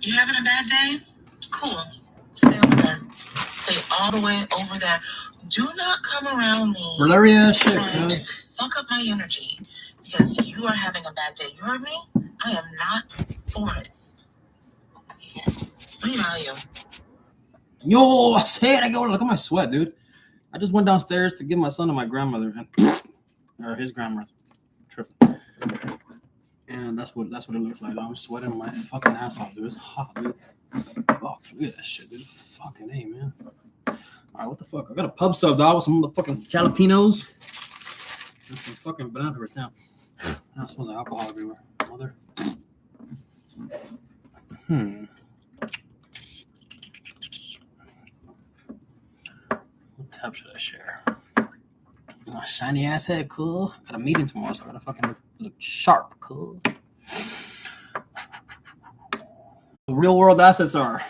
You having a bad day? Cool. Stay over there. Stay all the way over there. Do not come around me Valeria, trying to fuck up my energy because you are having a bad day. You heard me? I am not for it. What value? Yo, I said I go. Look at my sweat, dude. I just went downstairs to give my son to my grandmother, or his grandmother. Tripping. And that's what it looks like. I'm sweating my fucking ass off, dude. It's hot, dude. Fuck, look at that shit, dude. Fucking A, man. All right, what the fuck? I got a pub sub, dog, with some motherfucking jalapenos and some fucking banana peppers down. Now it smells like alcohol everywhere. Mother. What tab should I share? My shiny ass head, cool. Got a meeting tomorrow, so I gotta fucking look sharp, cool. The real world assets are.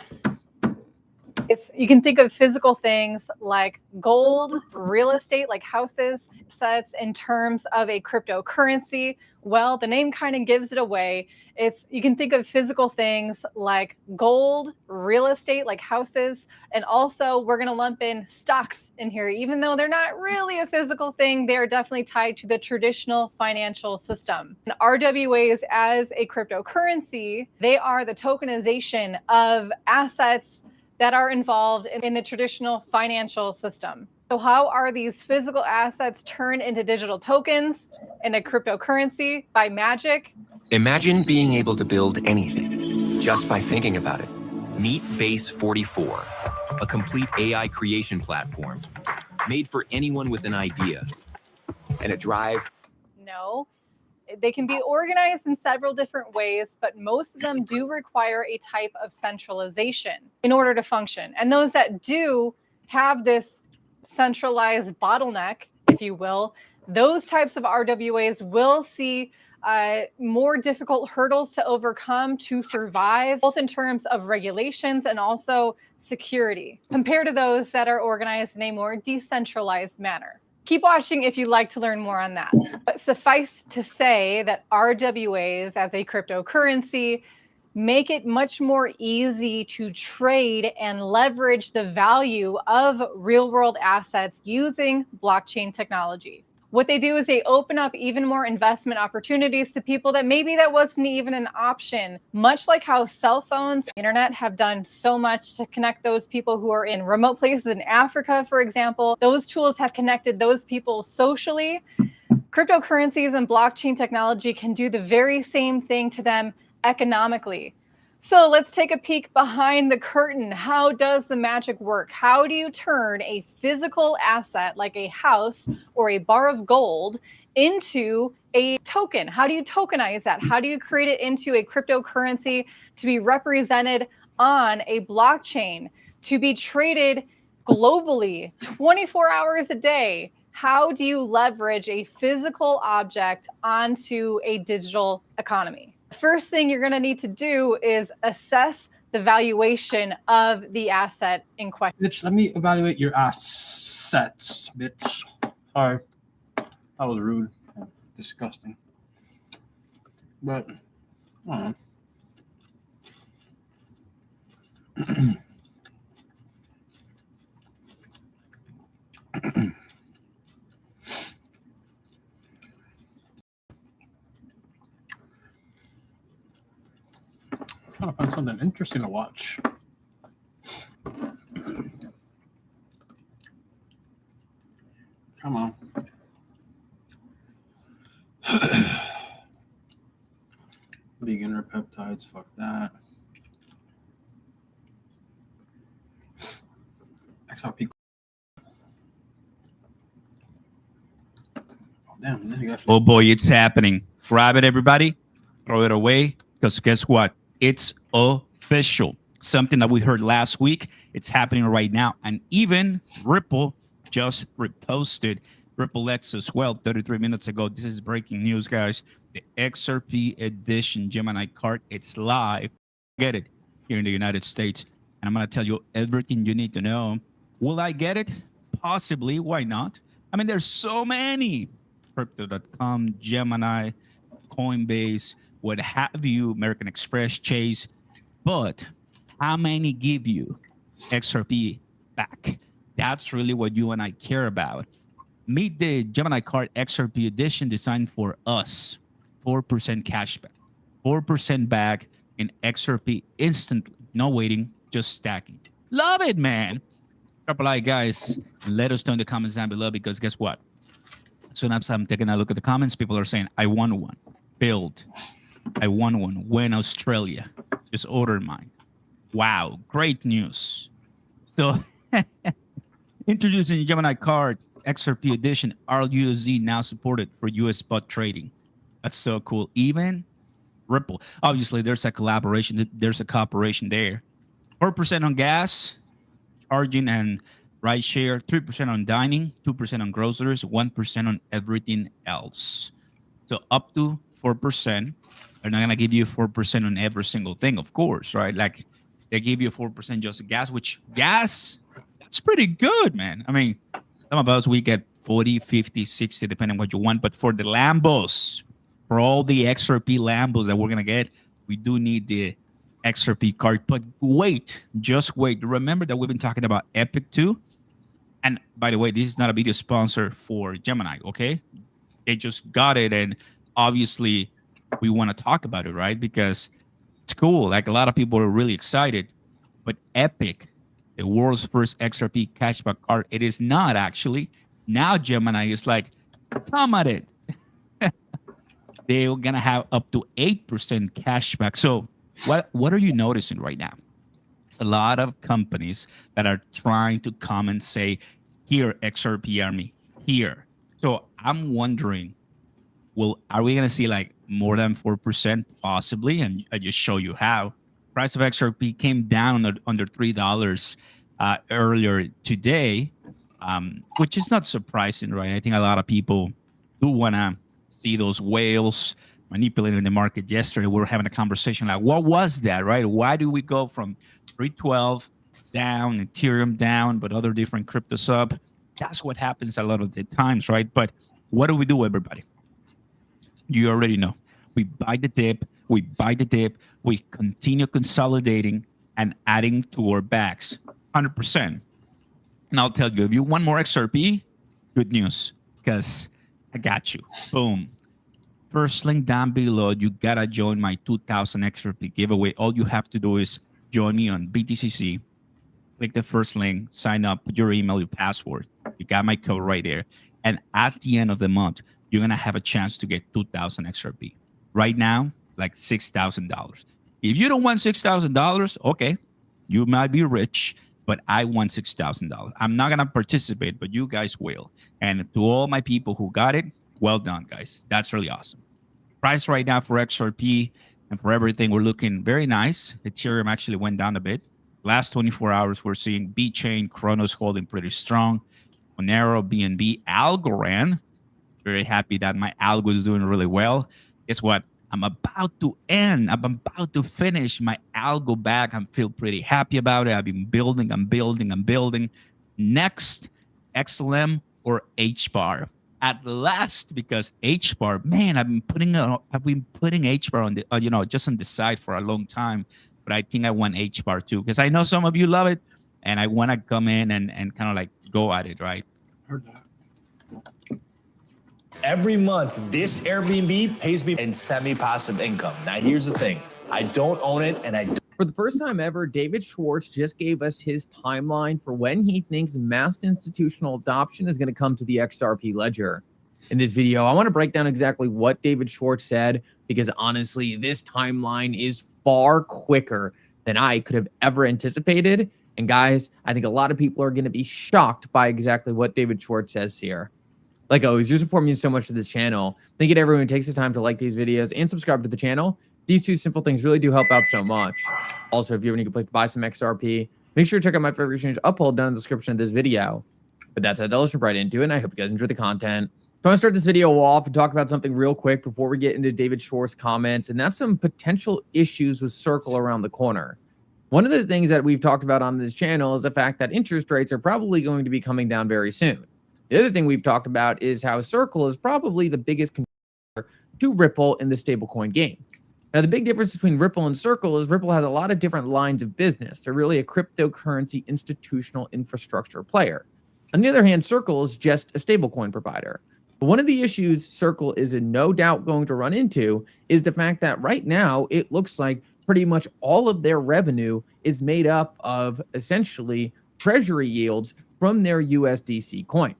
You can think of physical things like gold, real estate, like houses, assets in terms of a cryptocurrency. Well, the name kind of gives it away. You can think of physical things like gold, real estate, like houses, and also we're going to lump in stocks in here. Even though they're not really a physical thing, they are definitely tied to the traditional financial system. And RWAs as a cryptocurrency, they are the tokenization of assets that are involved in the traditional financial system. So how are these physical assets turned into digital tokens in a cryptocurrency? By magic. Imagine being able to build anything just by thinking about it. Meet Base 44, a complete AI creation platform made for anyone with an idea and a drive. No. They can be organized in several different ways, but most of them do require a type of centralization in order to function. And those that do have this centralized bottleneck, if you will, those types of RWAs will see more difficult hurdles to overcome to survive, both in terms of regulations and also security, compared to those that are organized in a more decentralized manner. Keep watching if you'd like to learn more on that. But suffice to say that RWAs as a cryptocurrency make it much more easy to trade and leverage the value of real-world assets using blockchain technology. What they do is they open up even more investment opportunities to people that maybe that wasn't even an option, much like how cell phones, internet have done so much to connect those people who are in remote places in Africa, for example. Those tools have connected those people socially. Cryptocurrencies and blockchain technology can do the very same thing to them economically. So let's take a peek behind the curtain. How does the magic work? How do you turn a physical asset like a house or a bar of gold into a token? How do you tokenize that? How do you create it into a cryptocurrency to be represented on a blockchain, to be traded globally 24 hours a day? How do you leverage a physical object onto a digital economy? First thing you're going to need to do is assess the valuation of the asset in question. Bitch, let me evaluate your assets, bitch. Sorry. That was rude. Disgusting. But, I don't know. Trying to find something interesting to watch. Come on. Beginner peptides, fuck that. XRP. Oh, damn. Oh boy, it's happening. Grab it, everybody. Throw it away. Because guess what? It's official. Something that we heard last week. It's happening right now. And even Ripple just reposted Ripple X as well 33 minutes ago. This is breaking news, guys. The XRP edition Gemini card. It's live. Get it here in the United States. And I'm going to tell you everything you need to know. Will I get it? Possibly. Why not? I mean, there's so many. Crypto.com, Gemini, Coinbase, what have you, American Express, Chase. But how many give you XRP back? That's really what you and I care about. Meet the Gemini Card XRP edition designed for us. 4% cashback. 4% back in XRP instantly. No waiting, just stacking. Love it, man. Drop a like, guys. And let us know in the comments down below, because guess what? As soon as I'm taking a look at the comments, people are saying, I want one. Build. I want one. When Australia. Just order mine. Wow. Great news. So, introducing Gemini Card XRP edition. RUSD now supported for US spot trading. That's so cool. Even Ripple. Obviously, there's a collaboration. There's a cooperation there. 4% on gas, charging and ride share. 3% on dining. 2% on groceries. 1% on everything else. So up to 4%. They're not gonna give you 4% on every single thing, of course, right? Like they give you 4% just gas, which gas, that's pretty good, man. I mean, some of us, we get 40, 50, 60, depending on what you want. But for the Lambos, for all the XRP Lambos that we're going to get, we do need the XRP card. But wait, just wait. Remember that we've been talking about Epic too. And by the way, this is not a video sponsor for Gemini, okay? They just got it. And obviously, we want to talk about it, right? Because it's cool. Like a lot of people are really excited. But Epic, the world's first XRP cashback card, it is not actually. Now Gemini is like, come at it. They're gonna have up to 8% cashback. So what are you noticing right now? It's a lot of companies that are trying to come and say, here, XRP Army, here. So I'm wondering, well, are we gonna see like more than 4%? Possibly, and I just show you how. Price of XRP came down under $3 earlier today, which is not surprising, right? I think a lot of people do want to see those whales manipulating the market. Yesterday, we were having a conversation like, what was that, right? Why do we go from 312 down, Ethereum down, but other different cryptos up? That's what happens a lot of the times, right? But what do we do, everybody? You already know. We buy the dip, we buy the dip, we continue consolidating and adding to our bags, 100%. And I'll tell you, if you want more XRP, good news, because I got you. Boom. First link down below, you gotta join my 2000 XRP giveaway. All you have to do is join me on BTCC. Click the first link, sign up, put your email, your password. You got my code right there. And at the end of the month, you're gonna have a chance to get 2000 XRP. Right now, like $6,000. If you don't want $6,000, okay, you might be rich, but I want $6,000. I'm not gonna participate, but you guys will. And to all my people who got it, well done, guys. That's really awesome. Price right now for XRP and for everything, we're looking very nice. Ethereum actually went down a bit. Last 24 hours, we're seeing B-Chain, Chronos holding pretty strong. Monero, BNB, Algorand. Very happy that my algo is doing really well. Guess what? I'm about to finish my algo bag. I feel pretty happy about it. I've been building, I'm building. Next, XLM or HBAR. At last, because HBAR, man, I've been putting HBAR on the, just on the side for a long time. But I think I want HBAR too, because I know some of you love it, and I want to come in and kind of like go at it, right? Heard that. Every month, this Airbnb pays me in semi-passive income. Now, here's the thing. I don't own it, and I don't. For the first time ever, David Schwartz just gave us his timeline for when he thinks mass institutional adoption is going to come to the XRP ledger. In this video, I want to break down exactly what David Schwartz said, because honestly, this timeline is far quicker than I could have ever anticipated. And guys, I think a lot of people are going to be shocked by exactly what David Schwartz says here. Like always, your support means so much to this channel. Thank you to everyone who takes the time to like these videos and subscribe to the channel. These two simple things really do help out so much. Also, if you have any good place to buy some XRP, make sure to check out my favorite exchange Uphold down in the description of this video. But that said, let's jump right into it, and I hope you guys enjoy the content. So I want to start this video off and talk about something real quick before we get into David Schwartz's comments, and that's some potential issues with Circle around the corner. One of the things that we've talked about on this channel is the fact that interest rates are probably going to be coming down very soon. The other thing we've talked about is how Circle is probably the biggest contributor to Ripple in the stablecoin game. Now, the big difference between Ripple and Circle is Ripple has a lot of different lines of business. They're really a cryptocurrency institutional infrastructure player. On the other hand, Circle is just a stablecoin provider. But one of the issues Circle is in no doubt going to run into is the fact that right now it looks like pretty much all of their revenue is made up of essentially treasury yields from their USDC coin.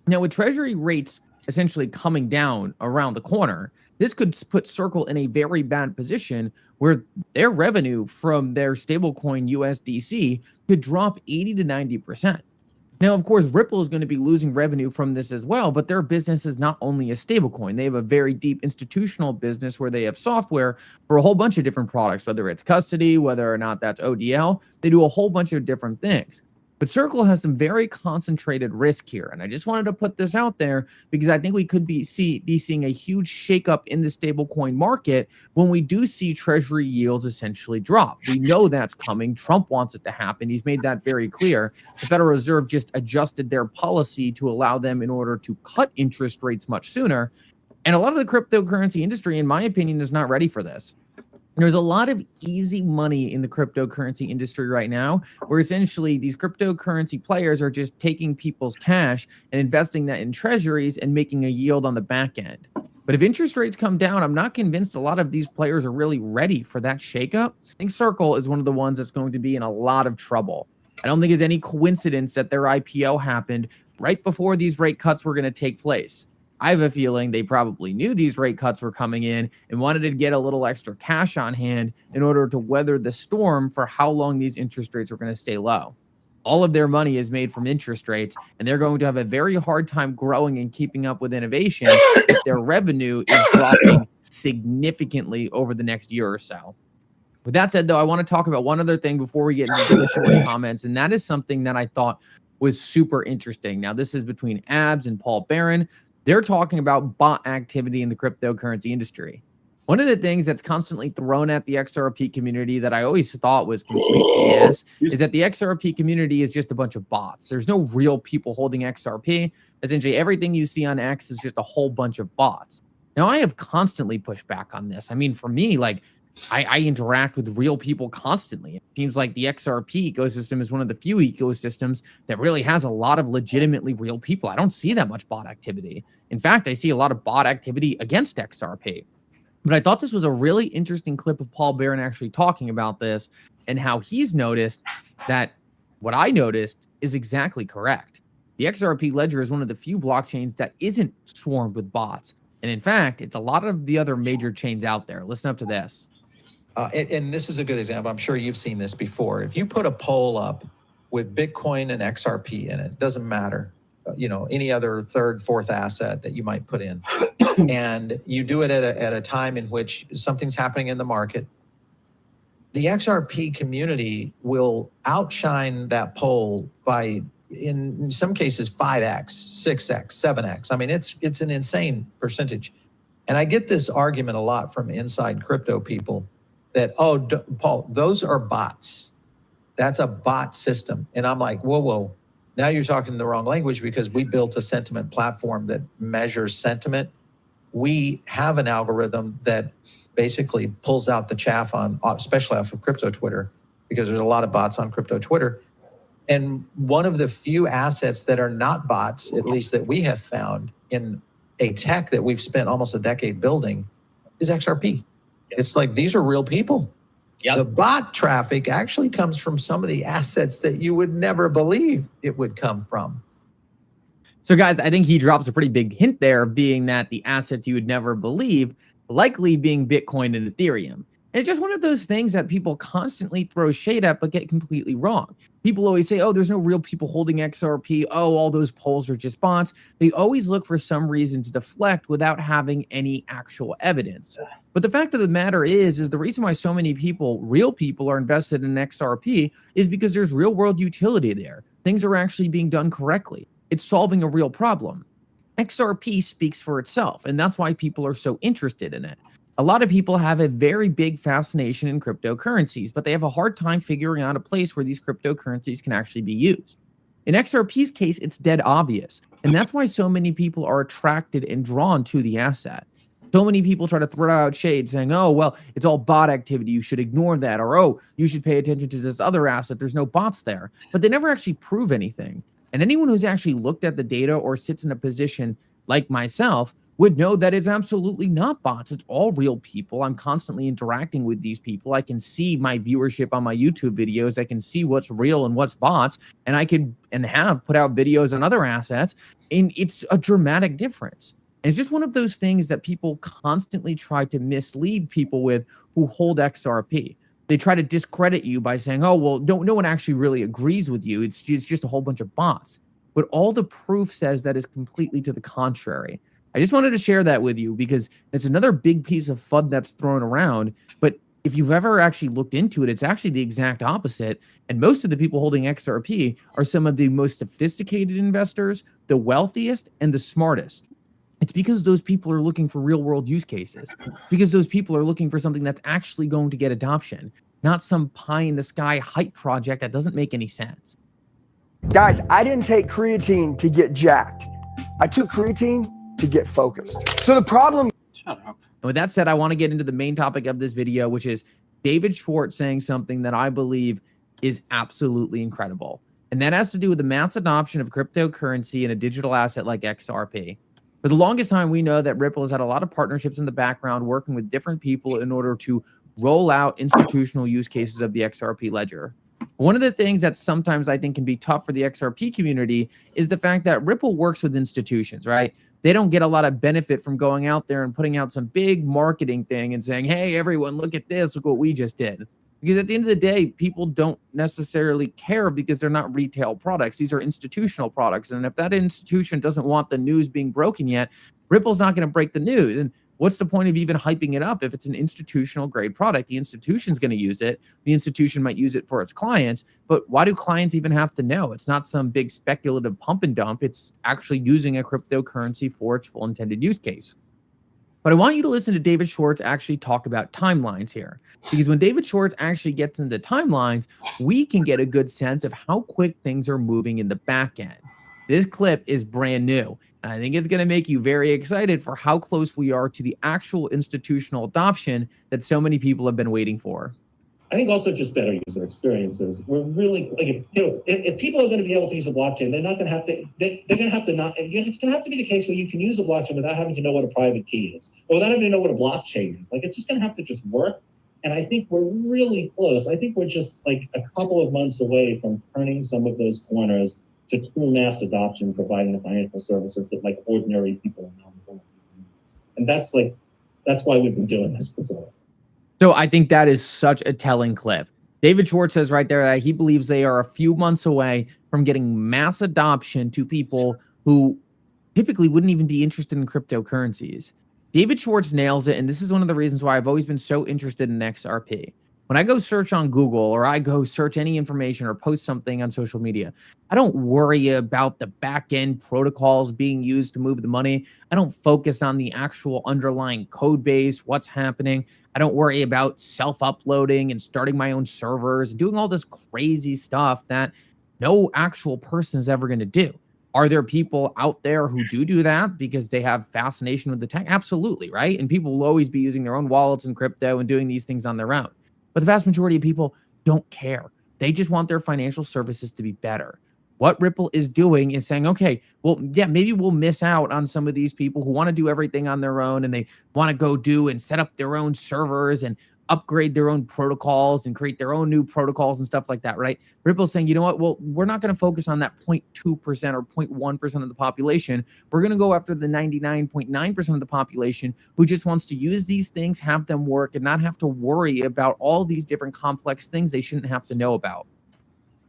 Now, with treasury rates essentially coming down around the corner, this could put Circle in a very bad position where their revenue from their stablecoin USDC could drop 80 to 90%. Now, of course, Ripple is going to be losing revenue from this as well, but their business is not only a stablecoin. They have a very deep institutional business where they have software for a whole bunch of different products, whether it's custody, whether or not that's ODL. They do a whole bunch of different things. But Circle has some very concentrated risk here. And I just wanted to put this out there because I think we could be seeing a huge shakeup in the stablecoin market when we do see treasury yields essentially drop. We know that's coming. Trump wants it to happen. He's made that very clear. The Federal Reserve just adjusted their policy to allow them in order to cut interest rates much sooner. And a lot of the cryptocurrency industry, in my opinion, is not ready for this. There's a lot of easy money in the cryptocurrency industry right now, where essentially these cryptocurrency players are just taking people's cash and investing that in treasuries and making a yield on the back end. But if interest rates come down, I'm not convinced a lot of these players are really ready for that shakeup. I think Circle is one of the ones that's going to be in a lot of trouble. I don't think it's any coincidence that their IPO happened right before these rate cuts were going to take place. I have a feeling they probably knew these rate cuts were coming in and wanted to get a little extra cash on hand in order to weather the storm for how long these interest rates are going to stay low. All of their money is made from interest rates, and they're going to have a very hard time growing and keeping up with innovation if their revenue is dropping significantly over the next year or so. With that said, though, I want to talk about one other thing before we get into the short comments, and that is something that I thought was super interesting. Now, this is between Abs and Paul Barron. They're talking about bot activity in the cryptocurrency industry. One of the things that's constantly thrown at the XRP community that I always thought was complete BS is that the XRP community is just a bunch of bots. There's no real people holding XRP. Essentially, everything you see on X is just a whole bunch of bots. Now, I have constantly pushed back on this. I mean, for me, like, I interact with real people constantly. It seems like the XRP ecosystem is one of the few ecosystems that really has a lot of legitimately real people. I don't see that much bot activity. In fact, I see a lot of bot activity against XRP. But I thought this was a really interesting clip of Paul Barron actually talking about this and how he's noticed that what I noticed is exactly correct. The XRP ledger is one of the few blockchains that isn't swarmed with bots. And in fact, it's a lot of the other major chains out there. Listen up to this. And this is a good example. I'm sure you've seen this before. If you put a poll up with Bitcoin and XRP in it, doesn't matter, any other third, fourth asset that you might put in, and you do it at a time in which something's happening in the market, the XRP community will outshine that poll by, in some cases, 5x, 6x, 7x. I mean, it's an insane percentage. And I get this argument a lot from inside crypto people that, Paul, those are bots. That's a bot system. And I'm like, whoa. Now you're talking the wrong language because we built a sentiment platform that measures sentiment. We have an algorithm that basically pulls out the chaff on, especially off of crypto Twitter, because there's a lot of bots on crypto Twitter. And one of the few assets that are not bots, at least that we have found in a tech that we've spent almost a decade building, is XRP. It's like, these are real people. Yep. The bot traffic actually comes from some of the assets that you would never believe it would come from. So guys, I think he drops a pretty big hint there, being that the assets you would never believe, likely being Bitcoin and Ethereum. It's just one of those things that people constantly throw shade at, but get completely wrong. People always say, there's no real people holding XRP. All those polls are just bots. They always look for some reason to deflect without having any actual evidence. But the fact of the matter is the reason why so many people, real people, are invested in XRP is because there's real world utility there. Things are actually being done correctly. It's solving a real problem. XRP speaks for itself, and that's why people are so interested in it. A lot of people have a very big fascination in cryptocurrencies, but they have a hard time figuring out a place where these cryptocurrencies can actually be used. In XRP's case, it's dead obvious, and that's why so many people are attracted and drawn to the asset. So many people try to throw out shade saying, oh, well, it's all bot activity. You should ignore that. Or, oh, you should pay attention to this other asset. There's no bots there. But they never actually prove anything. And anyone who's actually looked at the data or sits in a position like myself would know that it's absolutely not bots. It's all real people. I'm constantly interacting with these people. I can see my viewership on my YouTube videos. I can see what's real and what's bots. And I can and have put out videos on other assets. And it's a dramatic difference. And it's just one of those things that people constantly try to mislead people with who hold XRP. They try to discredit you by saying, oh, well, no one actually really agrees with you. It's just a whole bunch of bots. But all the proof says that is completely to the contrary. I just wanted to share that with you because it's another big piece of FUD that's thrown around. But if you've ever actually looked into it, it's actually the exact opposite. And most of the people holding XRP are some of the most sophisticated investors, the wealthiest, and the smartest. It's because those people are looking for real world use cases, because those people are looking for something that's actually going to get adoption, not some pie in the sky hype project that doesn't make any sense. Guys, I didn't take creatine to get jacked. I took creatine to get focused. So the problem. Shut up. And with that said, I want to get into the main topic of this video, which is David Schwartz saying something that I believe is absolutely incredible. And that has to do with the mass adoption of cryptocurrency and a digital asset like XRP. For the longest time, we know that Ripple has had a lot of partnerships in the background working with different people in order to roll out institutional use cases of the XRP ledger. One of the things that sometimes I think can be tough for the XRP community is the fact that Ripple works with institutions, right? They don't get a lot of benefit from going out there and putting out some big marketing thing and saying, hey, everyone, look at this, look what we just did. Because at the end of the day, people don't necessarily care because they're not retail products. These are institutional products. And if that institution doesn't want the news being broken yet, Ripple's not going to break the news. And what's the point of even hyping it up if it's an institutional grade product? The institution's going to use it. The institution might use it for its clients. But why do clients even have to know? It's not some big speculative pump and dump. It's actually using a cryptocurrency for its full intended use case. But I want you to listen to David Schwartz actually talk about timelines here. Because when David Schwartz actually gets into timelines, we can get a good sense of how quick things are moving in the back end. This clip is brand new. And I think it's going to make you very excited for how close we are to the actual institutional adoption that so many people have been waiting for. I think also just better user experiences. We're really like, if people are going to be able to use a blockchain, they're not going to have to. They're going to have to not. It's going to have to be the case where you can use a blockchain without having to know what a private key is, or without having to know what a blockchain is. Like it's just going to have to just work. And I think we're really close. I think we're just like a couple of months away from turning some of those corners to true mass adoption, providing the financial services that like ordinary people around the world. And that's why we've been doing this for so long. So I think that is such a telling clip. David Schwartz says right there that he believes they are a few months away from getting mass adoption to people who typically wouldn't even be interested in cryptocurrencies. David Schwartz nails it, and this is one of the reasons why I've always been so interested in XRP. When I go search on Google or I go search any information or post something on social media, I don't worry about the back-end protocols being used to move the money. I don't focus on the actual underlying code base, what's happening. I don't worry about self-uploading and starting my own servers and doing all this crazy stuff that no actual person is ever going to do. Are there people out there who do that because they have fascination with the tech? Absolutely, right? And people will always be using their own wallets and crypto and doing these things on their own. But the vast majority of people don't care. They just want their financial services to be better. What Ripple is doing is saying, okay, well, yeah, maybe we'll miss out on some of these people who want to do everything on their own and they want to go do and set up their own servers and upgrade their own protocols and create their own new protocols and stuff like that, right? Ripple's saying, you know what? Well, we're not going to focus on that 0.2% or 0.1% of the population. We're going to go after the 99.9% of the population who just wants to use these things, have them work, and not have to worry about all these different complex things they shouldn't have to know about.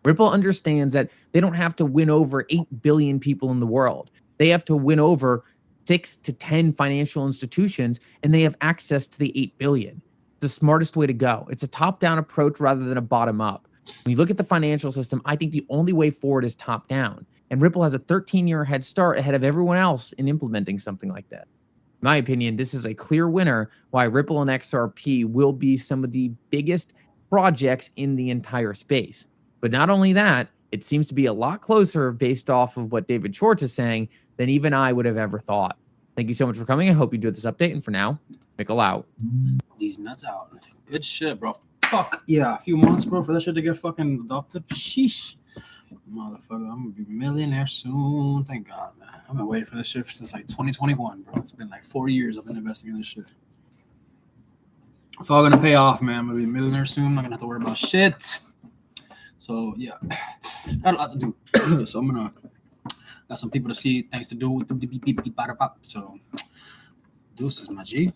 Ripple understands that they don't have to win over 8 billion people in the world. They have to win over 6 to 10 financial institutions, and they have access to the 8 billion. The smartest way to go. It's a top-down approach rather than a bottom-up. When you look at the financial system, I think the only way forward is top-down. And Ripple has a 13-year head start ahead of everyone else in implementing something like that. In my opinion, this is a clear winner why Ripple and XRP will be some of the biggest projects in the entire space. But not only that, it seems to be a lot closer based off of what David Schwartz is saying than even I would have ever thought. Thank you so much for coming. I hope you enjoyed this update. And for now, Mickle out. These nuts out. Good shit, bro. Fuck yeah, a few months, bro, for that shit to get fucking adopted. Sheesh. Motherfucker, I'm gonna be a millionaire soon. Thank God, man. I've been waiting for this shit since like 2021, bro. It's been like 4 years I've been investing in this shit. It's all gonna pay off, man. I'm gonna be a millionaire soon. I'm not gonna have to worry about shit. So yeah, got a lot to do. So I'm gonna got some people to see, things to do with the beep beep beep beep bada bop. So deuces, my G.